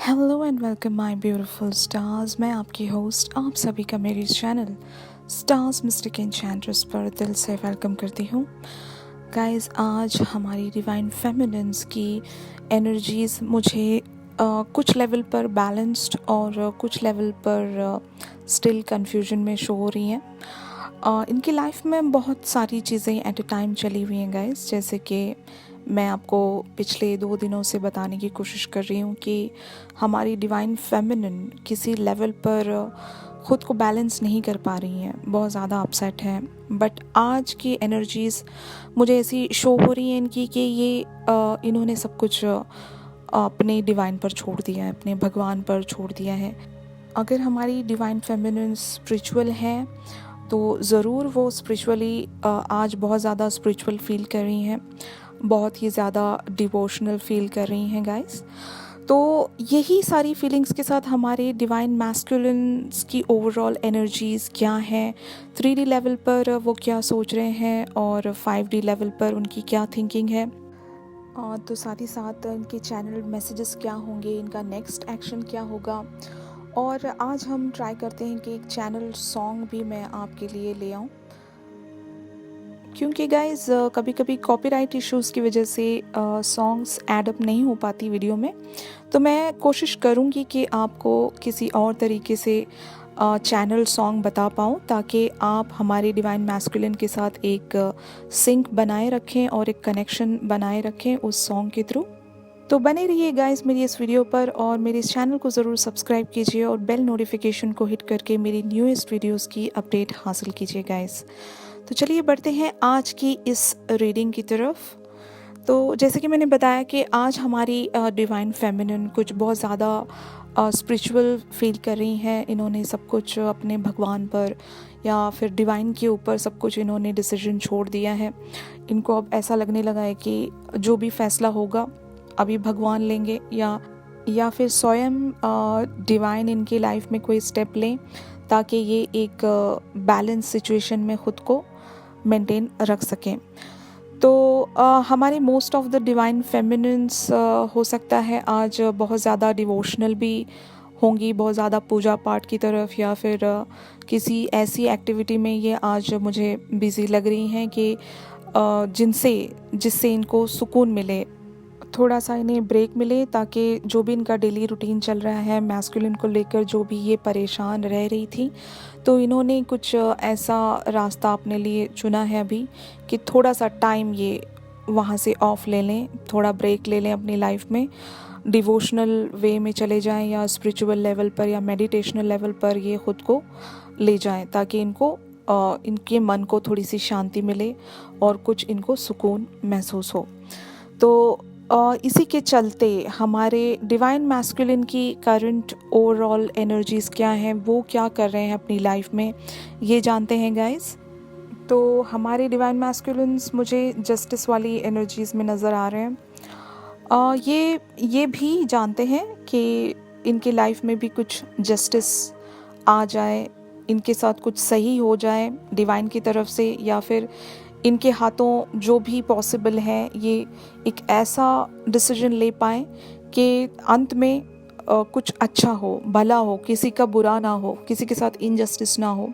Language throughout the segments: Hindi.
Hello and welcome my beautiful stars. मैं आपकी होस्ट आप सभी का मेरे इस चैनल स्टार्स मिस्टिक एन्चेंट्रेस पर दिल से वेलकम करती हूँ। गाइस, आज हमारी डिवाइन फेमिनिन्स की एनर्जीज़ मुझे कुछ लेवल पर बैलेंस्ड और कुछ लेवल पर स्टिल कन्फ्यूजन में शो हो रही हैं। इनकी लाइफ में बहुत सारी चीज़ें एट अ टाइम चली हुई हैं गाइस, जैसे कि मैं आपको पिछले 2 दिनों से बताने की कोशिश कर रही हूँ कि हमारी डिवाइन फेमिनिन किसी लेवल पर ख़ुद को बैलेंस नहीं कर पा रही हैं, बहुत ज़्यादा अपसेट हैं। बट आज की एनर्जीज़ मुझे ऐसी शो हो रही हैं इनकी कि ये इन्होंने सब कुछ अपने डिवाइन पर छोड़ दिया है, अपने भगवान पर छोड़ दिया है। अगर हमारी डिवाइन फेमिनिन स्पिरिचुअल है तो ज़रूर वो स्पिरिचुअली आज बहुत ज़्यादा स्पिरिचुअल फील कर रही हैं, बहुत ही ज़्यादा डिवोशनल फील कर रही हैं गाइस। तो यही सारी फीलिंग्स के साथ हमारे डिवाइन मैस्कुलिन्स की ओवरऑल एनर्जीज़ क्या हैं, 3D लेवल पर वो क्या सोच रहे हैं और 5D लेवल पर उनकी क्या थिंकिंग है, तो साथ ही साथ इनके चैनल मैसेजेस क्या होंगे, इनका नेक्स्ट एक्शन क्या होगा। और आज हम ट्राई करते हैं कि एक चैनल सॉन्ग भी मैं आपके लिए ले आऊँ, क्योंकि गाइज़ कभी कभी कॉपीराइट इश्यूज़ की वजह से सॉन्ग्स ऐड अप नहीं हो पाती वीडियो में। तो मैं कोशिश करूँगी कि आपको किसी और तरीके से चैनल सॉन्ग बता पाऊँ, ताकि आप हमारे डिवाइन मैस्कुलिन के साथ एक सिंक बनाए रखें और एक कनेक्शन बनाए रखें उस सॉन्ग के थ्रू। तो बने रहिए गाइस मेरी इस वीडियो पर और मेरे इस चैनल को ज़रूर सब्सक्राइब कीजिए और बेल नोटिफिकेशन को हिट करके मेरी न्यूएस्ट वीडियोस की अपडेट हासिल कीजिए गाइस। तो चलिए बढ़ते हैं आज की इस रीडिंग की तरफ। तो जैसे कि मैंने बताया कि आज हमारी डिवाइन फेमिनिन कुछ बहुत ज़्यादा स्पिरिचुअल फील कर रही हैं। इन्होंने सब कुछ अपने भगवान पर या फिर डिवाइन के ऊपर सब कुछ इन्होंने डिसीजन छोड़ दिया है। इनको अब ऐसा लगने लगा है कि जो भी फैसला होगा अभी भगवान लेंगे, या फिर स्वयं डिवाइन इनकी लाइफ में कोई स्टेप लें ताकि ये एक बैलेंस सिचुएशन में ख़ुद को मेंटेन रख सकें। तो हमारे most of the divine feminines हो सकता है आज बहुत ज़्यादा डिवोशनल भी होंगी, बहुत ज़्यादा पूजा पाठ की तरफ या फिर किसी ऐसी एक्टिविटी में ये आज मुझे बिज़ी लग रही हैं कि जिससे इनको सुकून मिले, थोड़ा सा इन्हें ब्रेक मिले, ताकि जो भी इनका डेली रूटीन चल रहा है मैस्कुलिन को लेकर जो भी ये परेशान रह रही थी, तो इन्होंने कुछ ऐसा रास्ता अपने लिए चुना है अभी कि थोड़ा सा टाइम ये वहाँ से ऑफ ले लें, थोड़ा ब्रेक ले लें अपनी लाइफ में, डिवोशनल वे में चले जाएं या स्पिरिचुअल लेवल पर या मेडिटेशनल लेवल पर ये ख़ुद को ले जाएं, ताकि इनको इनके मन को थोड़ी सी शांति मिले और कुछ इनको सुकून महसूस हो। तो इसी के चलते हमारे डिवाइन मैस्कुलिन की करंट ओवरऑल एनर्जीज़ क्या हैं, वो क्या कर रहे हैं अपनी लाइफ में, ये जानते हैं गाइस। तो हमारे डिवाइन मैस्कुलिन्स मुझे जस्टिस वाली एनर्जीज़ में नज़र आ रहे हैं। ये भी जानते हैं कि इनके लाइफ में भी कुछ जस्टिस आ जाए, इनके साथ कुछ सही हो जाए डिवाइन की तरफ से, या फिर इनके हाथों जो भी पॉसिबल है ये एक ऐसा डिसीजन ले पाएँ कि अंत में कुछ अच्छा हो, भला हो, किसी का बुरा ना हो, किसी के साथ इनजस्टिस ना हो।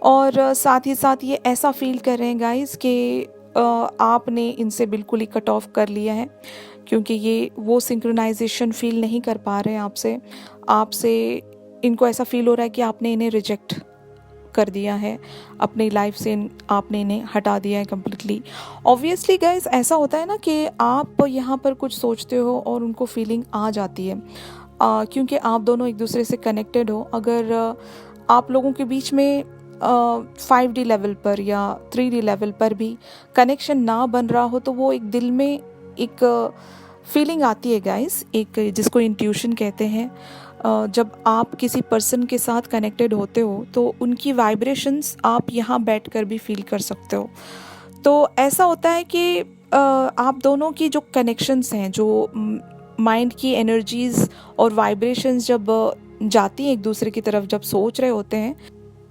और साथ ही साथ ये ऐसा फील कर रहे हैं गाइस कि आपने इनसे बिल्कुल ही कट ऑफ कर लिया है, क्योंकि ये वो सिंक्रोनाइजेशन फील नहीं कर पा रहे हैं आपसे। इनको ऐसा फील हो रहा है कि आपने इन्हें रिजेक्ट कर दिया है अपनी लाइफ से, आपने इन्हें हटा दिया है कम्प्लीटली। ऑब्वियसली गाइस ऐसा होता है ना कि आप यहाँ पर कुछ सोचते हो और उनको फीलिंग आ जाती है, क्योंकि आप दोनों एक दूसरे से कनेक्टेड हो। अगर आप लोगों के बीच में 5D लेवल पर या 3D लेवल पर भी कनेक्शन ना बन रहा हो, तो वो एक दिल में एक फीलिंग आती है गाइस, एक जिसको इंट्यूशन कहते हैं। जब आप किसी पर्सन के साथ कनेक्टेड होते हो तो उनकी वाइब्रेशंस आप यहाँ बैठकर भी फील कर सकते हो। तो ऐसा होता है कि आप दोनों की जो कनेक्शंस हैं, जो माइंड की एनर्जीज़ और वाइब्रेशंस जब जाती हैं एक दूसरे की तरफ, जब सोच रहे होते हैं,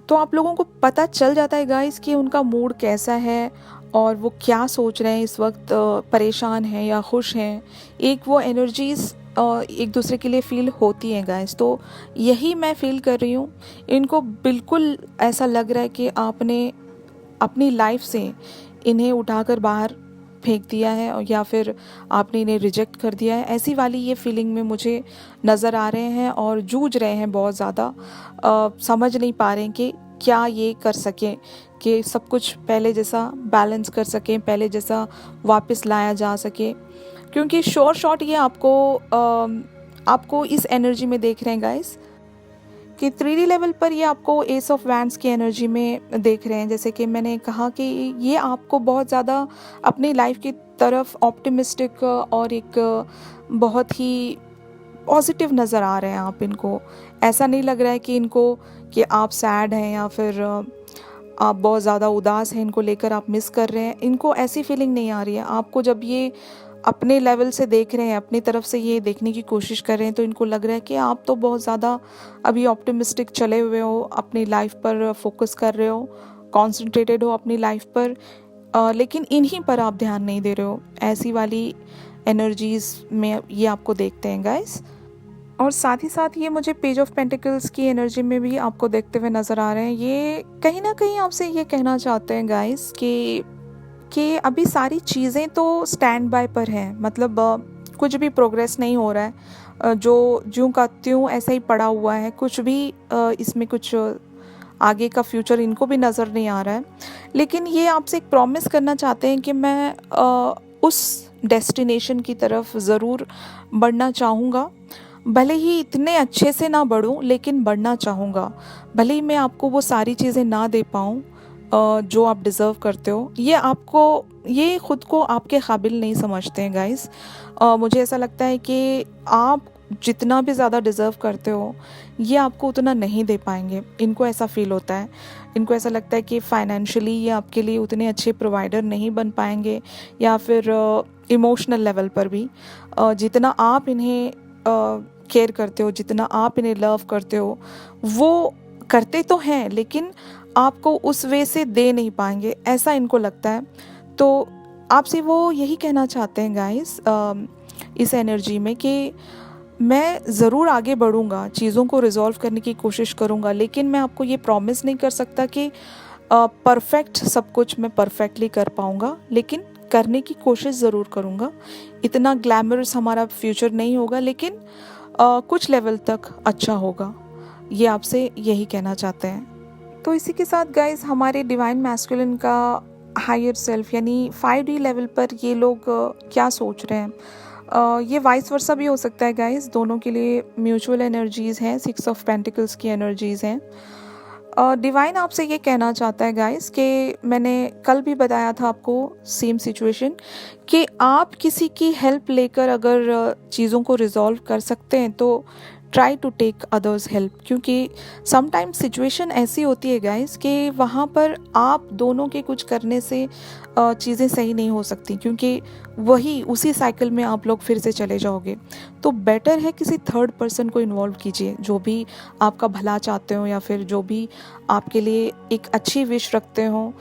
तो आप लोगों को पता चल जाता है गाइस कि उनका मूड कैसा है और वो क्या सोच रहे हैं इस वक्त, परेशान हैं या खुश हैं। एक वो एनर्जीज़ एक दूसरे के लिए फ़ील होती हैं गाइस। तो यही मैं फ़ील कर रही हूँ। इनको बिल्कुल ऐसा लग रहा है कि आपने अपनी लाइफ से इन्हें उठाकर बाहर फेंक दिया है या फिर आपने इन्हें रिजेक्ट कर दिया है, ऐसी वाली ये फीलिंग में मुझे नज़र आ रहे हैं और जूझ रहे हैं बहुत ज़्यादा। समझ नहीं पा रहे हैं कि क्या ये कर सकें कि सब कुछ पहले जैसा बैलेंस कर सकें, पहले जैसा वापस लाया जा सके। क्योंकि शॉर्ट ये आपको इस एनर्जी में देख रहे हैं गाइस कि 3D लेवल पर ये आपको एस ऑफ वैंड्स की एनर्जी में देख रहे हैं। जैसे कि मैंने कहा कि ये आपको बहुत ज़्यादा अपनी लाइफ की तरफ ऑप्टिमिस्टिक और एक बहुत ही पॉजिटिव नज़र आ रहे हैं आप इनको। ऐसा नहीं लग रहा है कि इनको कि आप सैड हैं या फिर आप बहुत ज़्यादा उदास हैं, इनको लेकर आप मिस कर रहे हैं। इनको ऐसी फीलिंग नहीं आ रही है। आपको जब ये अपने लेवल से देख रहे हैं, अपनी तरफ से ये देखने की कोशिश कर रहे हैं, तो इनको लग रहा है कि आप तो बहुत ज़्यादा अभी ऑप्टिमिस्टिक चले हुए हो, अपनी लाइफ पर फोकस कर रहे हो, कॉन्सेंट्रेटेड हो अपनी लाइफ पर, लेकिन इन्हीं पर आप ध्यान नहीं दे रहे हो। ऐसी वाली एनर्जीज़ में ये आपको देखते हैं गाइस। और साथ ही साथ ये मुझे पेज ऑफ पेंटिकल्स की एनर्जी में भी आपको देखते हुए नज़र आ रहे हैं। ये कहीं ना कहीं आपसे ये कहना चाहते हैं गाइस कि अभी सारी चीज़ें तो स्टैंड बाय पर हैं, मतलब कुछ भी प्रोग्रेस नहीं हो रहा है। जो ज्यों का त्यों ऐसा ही पड़ा हुआ है, कुछ भी इसमें कुछ आगे का फ्यूचर इनको भी नज़र नहीं आ रहा है। लेकिन ये आपसे एक प्रॉमिस करना चाहते हैं कि मैं उस डेस्टिनेशन की तरफ ज़रूर बढ़ना चाहूँगा। भले ही इतने अच्छे से ना बढ़ूँ, लेकिन बढ़ना चाहूँगा। भले ही मैं आपको वो सारी चीज़ें ना दे पाऊँ जो आप डिज़र्व करते हो। ये खुद को आपके काबिल नहीं समझते हैं गाइस। मुझे ऐसा लगता है कि आप जितना भी ज़्यादा डिज़र्व करते हो, ये आपको उतना नहीं दे पाएंगे। इनको ऐसा फ़ील होता है। इनको ऐसा लगता है कि फाइनेंशियली ये आपके लिए उतने अच्छे प्रोवाइडर नहीं बन पाएंगे, या फिर इमोशनल लेवल पर भी जितना आप इन्हें केयर करते हो, जितना आप इन्हें लव करते हो, वो करते तो हैं, लेकिन आपको उस वे से दे नहीं पाएंगे, ऐसा इनको लगता है। तो आपसे वो यही कहना चाहते हैं गाइस इस एनर्जी में कि मैं ज़रूर आगे बढ़ूँगा, चीज़ों को रिजॉल्व करने की कोशिश करूँगा, लेकिन मैं आपको ये प्रॉमिस नहीं कर सकता कि परफेक्ट सब कुछ मैं परफेक्टली कर पाऊँगा, लेकिन करने की कोशिश ज़रूर करूँगा। इतना ग्लैमरस हमारा फ्यूचर नहीं होगा, लेकिन कुछ लेवल तक अच्छा होगा। ये आपसे यही कहना चाहते हैं। तो इसी के साथ गाइस हमारे डिवाइन मैस्कुलिन का हायर सेल्फ यानी 5D लेवल पर ये लोग क्या सोच रहे हैं, ये वाइस वर्सा भी हो सकता है गाइस। दोनों के लिए म्यूचुअल एनर्जीज़ हैं, 6 ऑफ पेंटिकल्स की एनर्जीज़ हैं। डिवाइन आपसे ये कहना चाहता है गाइस कि मैंने कल भी बताया था आपको सेम सिचुएशन, कि आप किसी की हेल्प लेकर अगर चीज़ों को रिजॉल्व कर सकते हैं तो try to take others help. क्योंकि समटाइम्स सिचुएशन ऐसी होती है गाइस कि वहाँ पर आप दोनों के कुछ करने से चीज़ें सही नहीं हो सकती, क्योंकि वही उसी साइकिल में आप लोग फिर से चले जाओगे। तो बेटर है किसी थर्ड पर्सन को इन्वॉल्व कीजिए, जो भी आपका भला चाहते हो या फिर जो भी आपके लिए एक अच्छी विश रखते हो,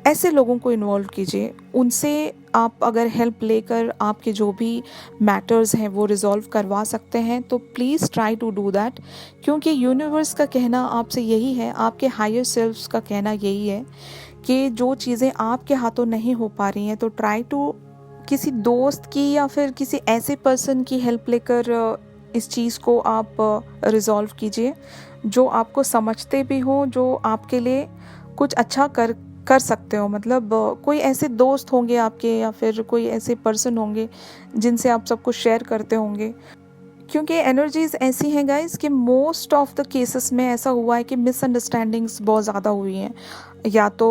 ऐसे लोगों को इन्वॉल्व कीजिए। उनसे आप अगर हेल्प लेकर आपके जो भी मैटर्स हैं वो रिजॉल्व करवा सकते हैं तो please try to do that. क्योंकि यूनिवर्स का कहना आपसे यही है, आपके हायर सेल्फ्स का कहना यही है कि जो चीज़ें आपके हाथों नहीं हो पा रही हैं तो ट्राई टू किसी दोस्त की या फिर किसी ऐसे पर्सन की हेल्प लेकर इस चीज़ को आप रिजॉल्व कीजिए, जो आपको समझते भी हो, जो आपके लिए कुछ अच्छा कर सकते हो। मतलब कोई ऐसे दोस्त होंगे आपके या फिर कोई ऐसे पर्सन होंगे जिनसे आप सब कुछ शेयर करते होंगे। क्योंकि एनर्जीज़ ऐसी हैं गाइस कि मोस्ट ऑफ द केसेस में ऐसा हुआ है कि मिसअंडरस्टैंडिंग्स बहुत ज़्यादा हुई हैं। या तो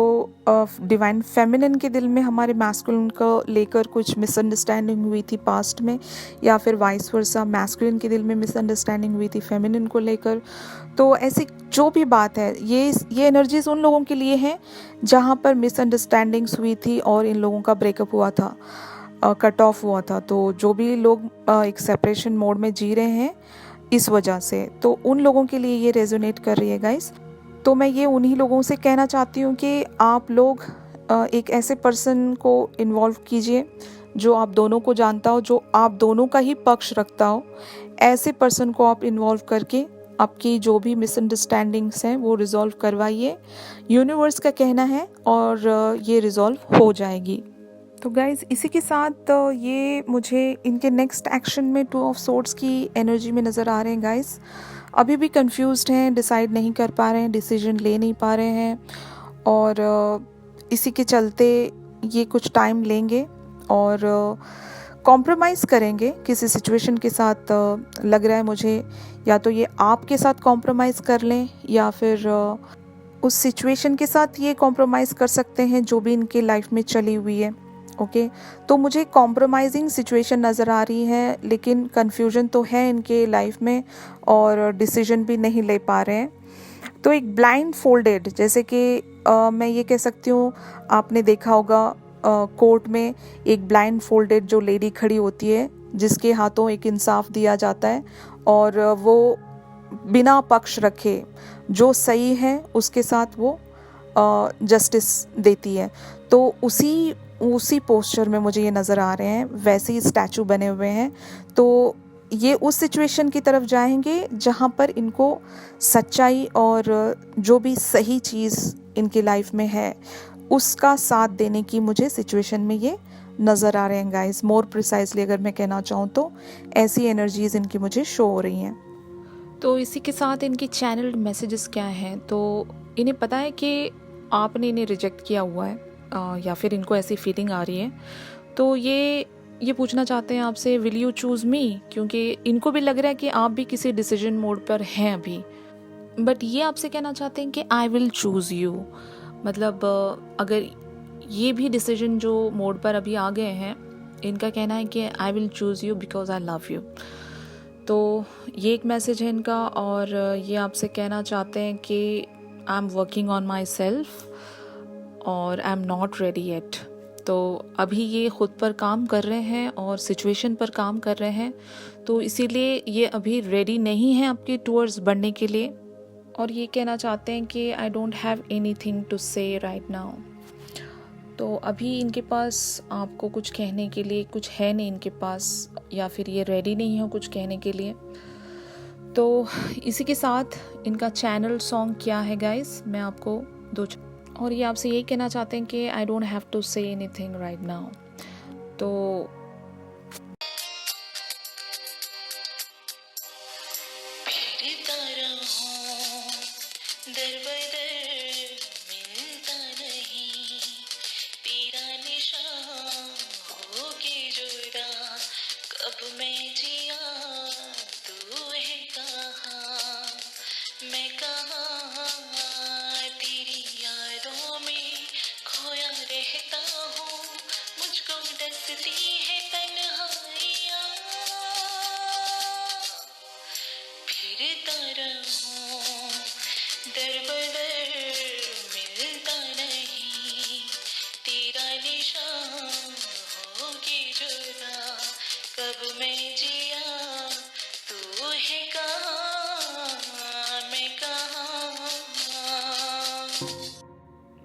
डिवाइन फेमिनिन के दिल में हमारे मैस्कुलिन को लेकर कुछ मिसअंडरस्टैंडिंग हुई थी पास्ट में, या फिर वाइस वर्सा मैस्कुलिन के दिल में मिसअंडरस्टैंडिंग हुई थी फेमिनिन को लेकर। तो ऐसी जो भी बात है, ये एनर्जीज़ उन लोगों के लिए हैं जहाँ पर मिसअंडरस्टैंडिंग्स हुई थी और इन लोगों का ब्रेकअप हुआ था, कट ऑफ हुआ था। तो जो भी लोग एक सेपरेशन मोड में जी रहे हैं इस वजह से, तो उन लोगों के लिए ये रेजोनेट कर रही है गाइस। तो मैं ये उन्हीं लोगों से कहना चाहती हूँ कि आप लोग एक ऐसे पर्सन को इन्वॉल्व कीजिए जो आप दोनों को जानता हो, जो आप दोनों का ही पक्ष रखता हो, ऐसे पर्सन को आप इन्वॉल्व करके आपकी जो भी मिसअंडरस्टैंडिंग्स हैं वो रिजॉल्व करवाइए। यूनिवर्स का कहना है और ये रिजॉल्व हो जाएगी। तो गाइज़ इसी के साथ ये मुझे इनके नेक्स्ट एक्शन में 2 ऑफ सोर्ड्स की एनर्जी में नज़र आ रहे हैं गाइज़। अभी भी कंफ्यूज्ड हैं, डिसाइड नहीं कर पा रहे हैं, डिसीजन ले नहीं पा रहे हैं और इसी के चलते ये कुछ टाइम लेंगे और कॉम्प्रोमाइज़ करेंगे किसी सिचुएशन के साथ। लग रहा है मुझे या तो ये आपके साथ कॉम्प्रोमाइज़ कर लें या फिर उस सिचुएशन के साथ ये कॉम्प्रोमाइज़ कर सकते हैं जो भी इनके लाइफ में चली हुई है। ओके तो मुझे कॉम्प्रोमाइजिंग सिचुएशन नज़र आ रही है, लेकिन कन्फ्यूजन तो है इनके लाइफ में और डिसीजन भी नहीं ले पा रहे हैं। तो एक ब्लाइंड फोल्डेड, जैसे कि मैं ये कह सकती हूँ, आपने देखा होगा कोर्ट में एक ब्लाइंड फोल्डेड जो लेडी खड़ी होती है जिसके हाथों एक इंसाफ दिया जाता है और वो बिना पक्ष रखे जो सही है उसके साथ वो जस्टिस देती है। तो उसी पोस्चर में मुझे ये नज़र आ रहे हैं, वैसे ही स्टैचू बने हुए हैं। तो ये उस सिचुएशन की तरफ जाएंगे जहाँ पर इनको सच्चाई और जो भी सही चीज़ इनकी लाइफ में है उसका साथ देने की मुझे सिचुएशन में ये नज़र आ रहे हैं गाइस। मोर प्रिसाइजली अगर मैं कहना चाहूँ तो ऐसी एनर्जीज़ इनकी मुझे शो हो रही हैं। तो इसी के साथ इनके चैनल्ड मैसेजेस क्या हैं, तो इन्हें पता है कि आपने इन्हें रिजेक्ट किया हुआ है या फिर इनको ऐसी फीलिंग आ रही है। तो ये पूछना चाहते हैं आपसे, विल यू चूज़ मी, क्योंकि इनको भी लग रहा है कि आप भी किसी डिसीजन मोड पर हैं अभी, बट ये आपसे कहना चाहते हैं कि आई विल चूज़ यू। मतलब अगर ये भी डिसीजन जो मोड पर अभी आ गए हैं, इनका कहना है कि I will choose you because I love you. तो ये एक मैसेज है इनका और ये आपसे कहना चाहते हैं कि I am working on myself और I am not ready yet. तो अभी ये ख़ुद पर काम कर रहे हैं और सिचुएशन पर काम कर रहे हैं, तो इसीलिए ये अभी रेडी नहीं है आपके टूवर्ड्स बढ़ने के लिए। और ये कहना चाहते हैं कि I don't have anything to say right now. तो अभी इनके पास आपको कुछ कहने के लिए कुछ है नहीं इनके पास, या फिर ये रेडी नहीं हो कुछ कहने के लिए। तो इसी के साथ इनका चैनल सॉन्ग क्या है गाइस, मैं आपको और ये आपसे यही कहना चाहते हैं कि I don't have to say anything right now. तो दर बदर मिलता नहीं, तेरा निशान होके जुदा, कब मैं जिया तू है कहाँ, मैं कहाँ तेरी यादों में खोया रहता हूँ, मुझको डसती है तन्हाइयाँ, फिरता रहूं दर बदर मिलता नहीं, तेरा निशान होगी जुदा, कब मैं जिया तू है कहाँ, मैं कहाँ।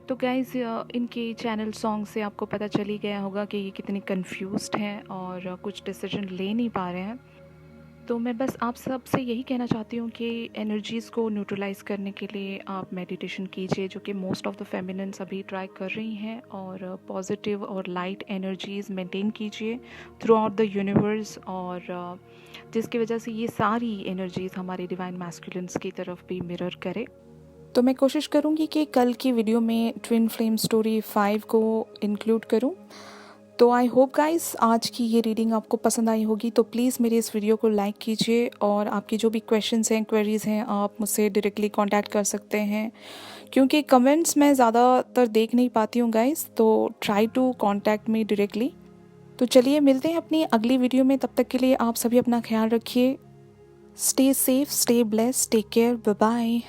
तो गाइज़ इनके चैनल सॉन्ग से आपको पता चल ही गया होगा कि ये कितने कंफ्यूज्ड हैं और कुछ डिसीजन ले नहीं पा रहे हैं। तो मैं बस आप सब से यही कहना चाहती हूँ कि एनर्जीज़ को न्यूट्रलाइज़ करने के लिए आप मेडिटेशन कीजिए, जो कि मोस्ट ऑफ़ द फेमिनिन्स अभी ट्राई कर रही हैं, और पॉजिटिव और लाइट एनर्जीज़ मेंटेन कीजिए थ्रू आउट द यूनिवर्स, और जिसकी वजह से ये सारी एनर्जीज़ हमारे डिवाइन मैस्कुलिन्स की तरफ भी मिरर करे। तो मैं कोशिश करूँगी कि कल की वीडियो में ट्विन फ्लेम स्टोरी 5 को इंक्लूड करूँ। तो आई होप गाइस आज की ये रीडिंग आपको पसंद आई होगी। तो प्लीज़ मेरे इस वीडियो को लाइक कीजिए और आपकी जो भी क्वेश्चंस हैं, क्वेरीज़ हैं, आप मुझसे डायरेक्टली कांटेक्ट कर सकते हैं, क्योंकि कमेंट्स मैं ज़्यादातर देख नहीं पाती हूँ गाइस। तो try to contact me directly. तो चलिए मिलते हैं अपनी अगली वीडियो में, तब तक के लिए आप सभी अपना ख्याल रखिए। Stay safe, stay blessed, take care, bye bye.